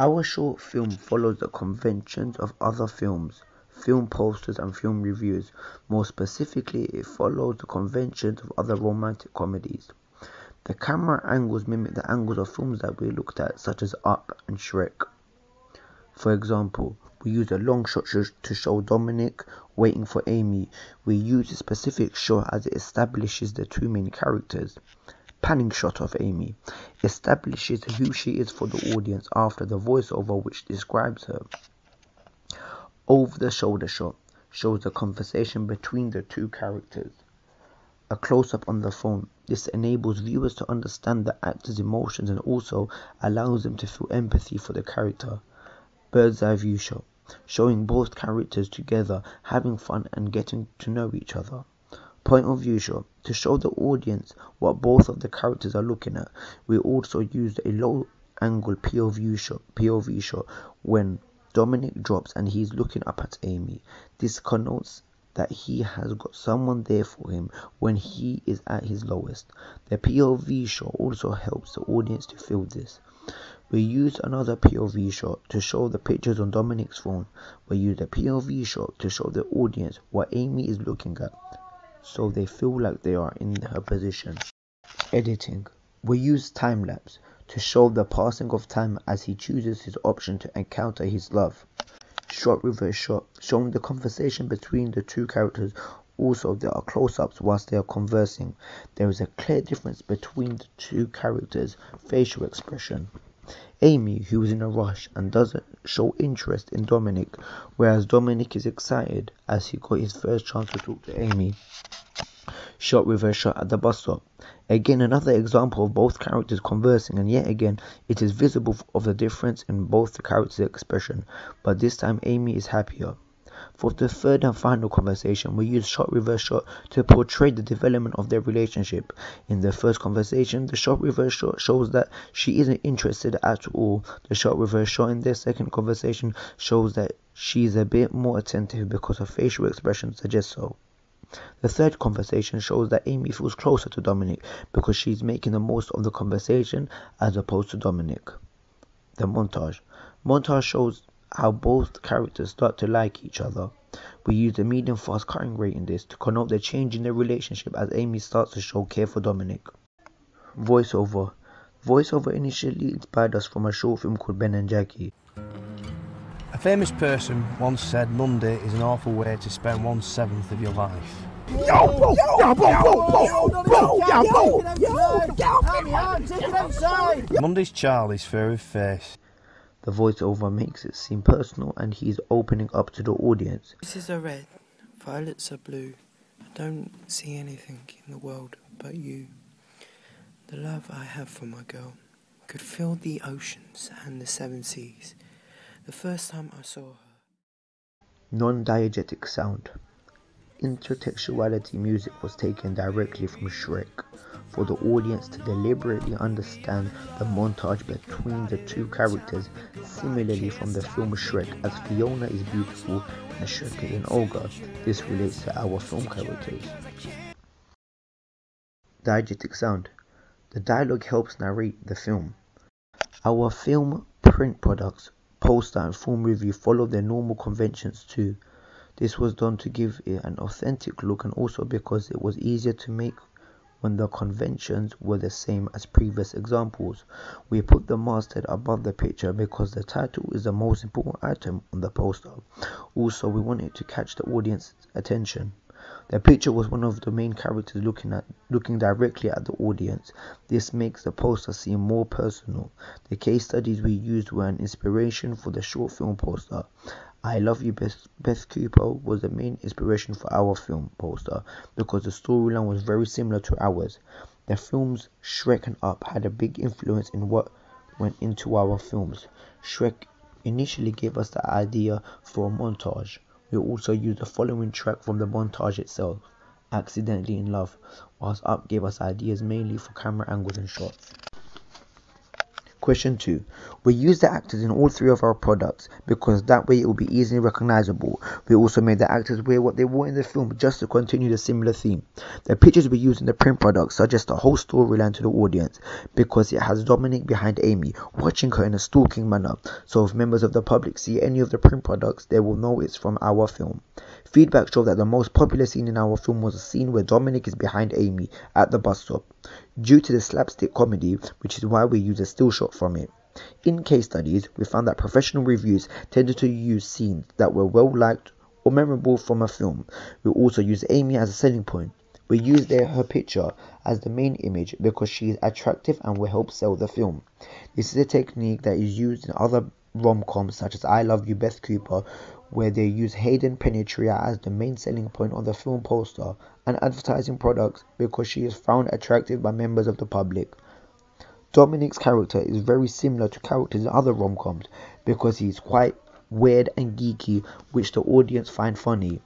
Our short film follows the conventions of other films, film posters and film reviews. More specifically, it follows the conventions of other romantic comedies. The camera angles mimic the angles of films that we looked at, such as Up and Shrek. For example, we use a long shot to show Dominic waiting for Amy. We use a specific shot as it establishes the two main characters. Panning shot of Amy establishes who she is for the audience after the voiceover which describes her. Over the shoulder shot shows the conversation between the two characters. A close-up on the phone. This enables viewers to understand the actor's emotions and also allows them to feel empathy for the character. Bird's eye view shot, showing both characters together, having fun and getting to know each other. Point of view shot, to show the audience what both of the characters are looking at. We also used a low angle POV shot when Dominic drops and he's looking up at Amy. This connotes that he has got someone there for him when he is at his lowest. The POV shot also helps the audience to feel this. We use another POV shot to show the pictures on Dominic's phone. We use a POV shot to show the audience what Amy is looking at, so they feel like they are in her position. Editing. We use time-lapse to show the passing of time as he chooses his option to encounter his love. Shot reverse shot, showing the conversation between the two characters. Also, there are close-ups whilst they are conversing. There is a clear difference between the two characters' facial expression. Amy, who is in a rush and doesn't show interest in Dominic, whereas Dominic is excited as he got his first chance to talk to Amy. Shot reverse shot at the bus stop. Again, another example of both characters conversing, and yet again it is visible of the difference in both the characters' expression, but this time Amy is happier. For the third and final conversation, we use shot reverse shot to portray the development of their relationship. In the first conversation, the shot reverse shot shows that she isn't interested at all. The shot reverse shot in their second conversation shows that she is a bit more attentive because her facial expression suggests so. The third conversation shows that Amy feels closer to Dominic because she's making the most of the conversation as opposed to Dominic. The montage. Montage shows how both characters start to like each other. We use the medium fast cutting rate in this to connote the change in their relationship as Amy starts to show care for Dominic. Voiceover. Voiceover initially inspired us from a short film called Ben and Jackie. A famous person once said Monday is an awful way to spend 1/7 of your life. Monday's Charlie's furry face. The voiceover makes it seem personal and he's opening up to the audience. Roses are red, violets are blue. I don't see anything in the world but you. The love I have for my girl could fill the oceans and the 7 seas. The first time I saw her. Non-diegetic sound. Intertextuality music was taken directly from Shrek for the audience to deliberately understand the montage between the two characters. Similarly, from the film Shrek, as Fiona is beautiful and Shrek is an ogre, this relates to our film characters. Diegetic sound. The dialogue helps narrate the film. Our film print products, poster and film review follow their normal conventions too. This was done to give it an authentic look and also because it was easier to make when the conventions were the same as previous examples. We put the masthead above the picture because the title is the most important item on the poster. Also, we wanted to catch the audience's attention. The picture was one of the main characters looking directly at the audience. This makes the poster seem more personal. The case studies we used were an inspiration for the short film poster. I Love You Beth Cooper was the main inspiration for our film poster because the storyline was very similar to ours. The films Shrek and Up had a big influence in what went into our films. Shrek initially gave us the idea for a montage. We also used the following track from the montage itself, Accidentally in Love, whilst Up gave us ideas mainly for camera angles and shots. Question 2. We use the actors in all 3 of our products because that way it will be easily recognizable. We also made the actors wear what they wore in the film just to continue the similar theme. The pictures we use in the print products suggest the whole storyline to the audience because it has Dominic behind Amy, watching her in a stalking manner, so if members of the public see any of the print products, they will know it's from our film. Feedback showed that the most popular scene in our film was a scene where Dominic is behind Amy at the bus stop, due to the slapstick comedy, which is why we use a still shot from it. In case studies, we found that professional reviews tended to use scenes that were well liked or memorable from a film. We also use Amy as a selling point. We use her picture as the main image because she is attractive and will help sell the film. This is a technique that is used in other rom-coms such as I Love You, Beth Cooper, where they use Hayden Panettiere as the main selling point on the film poster and advertising products because she is found attractive by members of the public. Dominic's character is very similar to characters in other rom-coms because he is quite weird and geeky, which the audience find funny.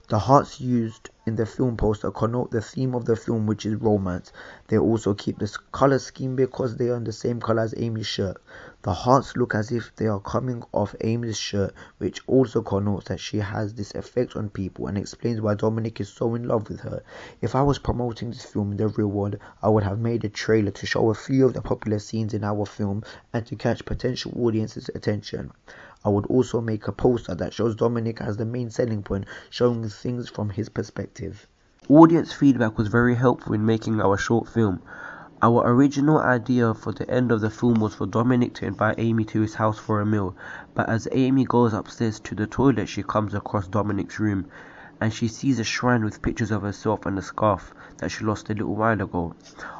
The hearts used in the film poster connote the theme of the film, which is romance. They also keep this color scheme because they are in the same color as Amy's shirt. The hearts look as if they are coming off Amy's shirt, which also connotes that she has this effect on people and explains why Dominic is so in love with her. If I was promoting this film in the real world, I would have made a trailer to show a few of the popular scenes in our film and to catch potential audiences' attention. I would also make a poster that shows Dominic as the main selling point, showing things from his perspective. Audience feedback was very helpful in making our short film. Our original idea for the end of the film was for Dominic to invite Amy to his house for a meal, but as Amy goes upstairs to the toilet, she comes across Dominic's room, and she sees a shrine with pictures of herself and a scarf that she lost a little while ago.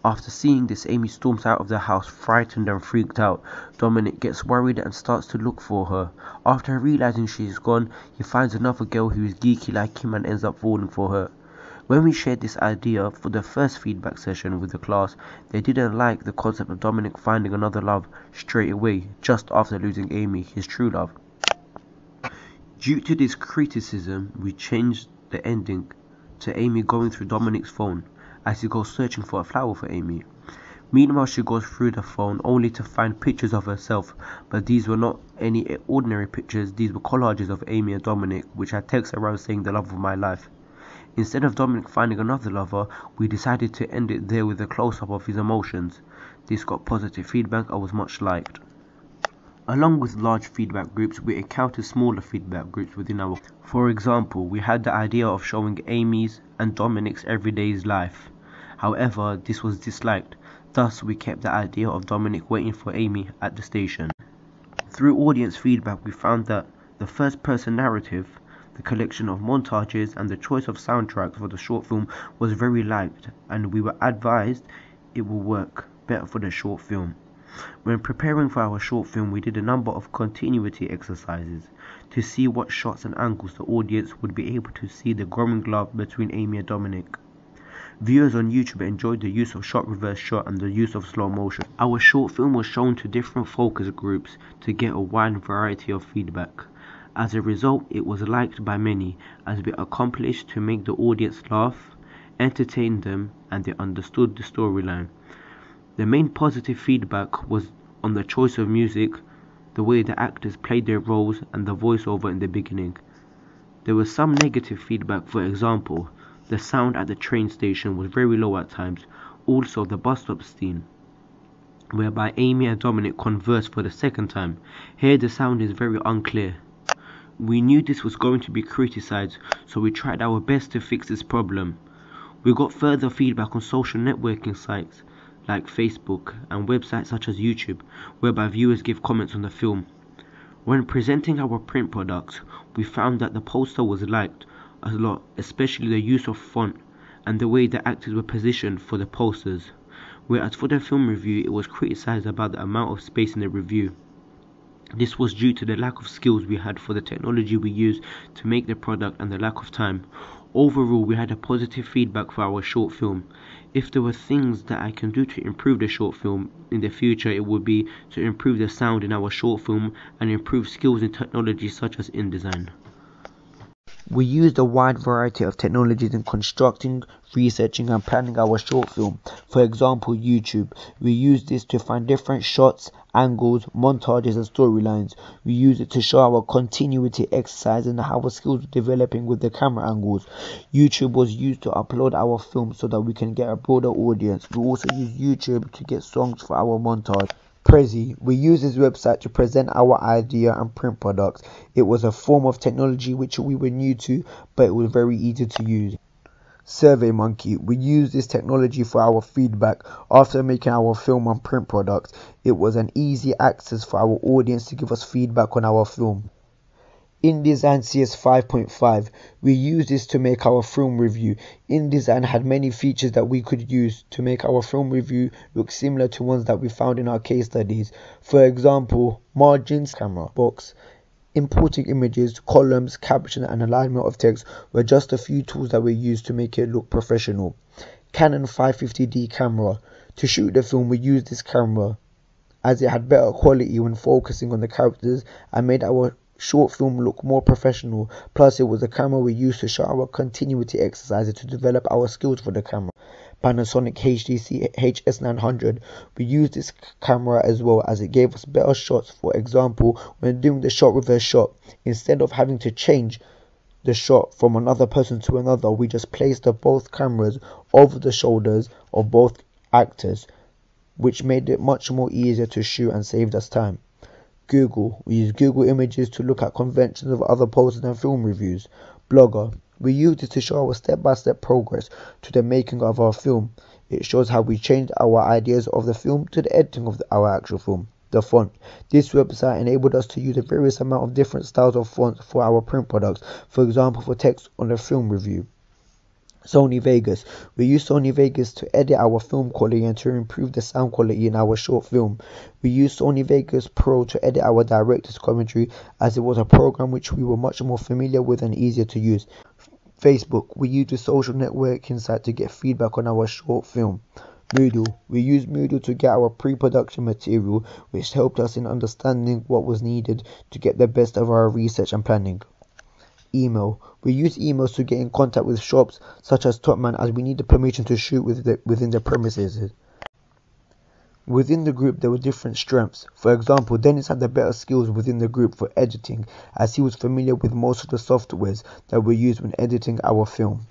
After seeing this, Amy storms out of the house, frightened and freaked out. Dominic gets worried and starts to look for her. After realizing she is gone, he finds another girl who is geeky like him and ends up falling for her. When we shared this idea for the first feedback session with the class, they didn't like the concept of Dominic finding another love straight away, just after losing Amy, his true love. Due to this criticism, we changed the ending to Amy going through Dominic's phone as he goes searching for a flower for Amy. Meanwhile, she goes through the phone only to find pictures of herself, but these were not any ordinary pictures. These were collages of Amy and Dominic, which had text around saying the love of my life. Instead of Dominic finding another lover, we decided to end it there with a close-up of his emotions. This got positive feedback and was much liked. Along with large feedback groups, we encountered smaller feedback groups within our. For example, we had the idea of showing Amy's and Dominic's everyday life. However, this was disliked. Thus, we kept the idea of Dominic waiting for Amy at the station. Through audience feedback, we found that the first-person narrative, the collection of montages, and the choice of soundtracks for the short film was very liked, and we were advised it will work better for the short film. When preparing for our short film, we did a number of continuity exercises to see what shots and angles the audience would be able to see the growing love between Amy and Dominic. Viewers on YouTube enjoyed the use of shot reverse shot and the use of slow motion. Our short film was shown to different focus groups to get a wide variety of feedback. As a result, it was liked by many as we accomplished to make the audience laugh, entertain them, and they understood the storyline. The main positive feedback was on the choice of music, the way the actors played their roles, and the voiceover in the beginning. There was some negative feedback. For example, the sound at the train station was very low at times. Also, the bus stop scene, whereby Amy and Dominic converse for the second time. Here the sound is very unclear. We knew this was going to be criticized, so we tried our best to fix this problem. We got further feedback on social networking sites like Facebook and websites such as YouTube, whereby viewers give comments on the film. When presenting our print products, we found that the poster was liked a lot, especially the use of font and the way the actors were positioned for the posters, whereas for the film review it was criticized about the amount of space in the review. This was due to the lack of skills we had for the technology we used to make the product and the lack of time. Overall, we had a positive feedback for our short film. If there were things that I can do to improve the short film in the future, it would be to improve the sound in our short film and improve skills in technology such as InDesign. We used a wide variety of technologies in constructing, researching and planning our short film. For example, YouTube. We used this to find different shots, angles, montages and storylines. We used it to show our continuity exercise and how our skills were developing with the camera angles. YouTube was used to upload our film so that we can get a broader audience. We also used YouTube to get songs for our montage. Prezi. We use this website to present our idea and print products. It was a form of technology which we were new to, but it was very easy to use. SurveyMonkey. We use this technology for our feedback after making our film and print products. It was an easy access for our audience to give us feedback on our film. InDesign CS 5.5. We used this to make our film review. InDesign had many features that we could use to make our film review look similar to ones that we found in our case studies. For example, margins, camera box, importing images, columns, caption and alignment of text were just a few tools that we used to make it look professional. Canon 550D camera. To shoot the film we used this camera as it had better quality when focusing on the characters and made our short film look more professional. Plus it was a camera we used to show our continuity exercises to develop our skills for the camera. Panasonic HDC HS900. We used this camera as well as it gave us better shots. For example, when doing the shot reverse shot, instead of having to change the shot from another person to another, we just placed both cameras over the shoulders of both actors, which made it much more easier to shoot and saved us time. Google. We use Google Images to look at conventions of other posters and film reviews. Blogger. We use it to show our step-by-step progress to the making of our film. It shows how we changed our ideas of the film to the editing of our actual film. The font. This website enabled us to use a various amount of different styles of fonts for our print products, for example for text on a film review. Sony Vegas. We use Sony Vegas to edit our film quality and to improve the sound quality in our short film. We use Sony Vegas Pro to edit our director's commentary as it was a program which we were much more familiar with and easier to use. Facebook. We use the social networking site to get feedback on our short film. Moodle. We use Moodle to get our pre-production material, which helped us in understanding what was needed to get the best of our research and planning. Email. We use emails to get in contact with shops such as Topman as we need the permission to shoot within the premises. Within the group there were different strengths. For example, Denis had the better skills within the group for editing as he was familiar with most of the softwares that were used when editing our film.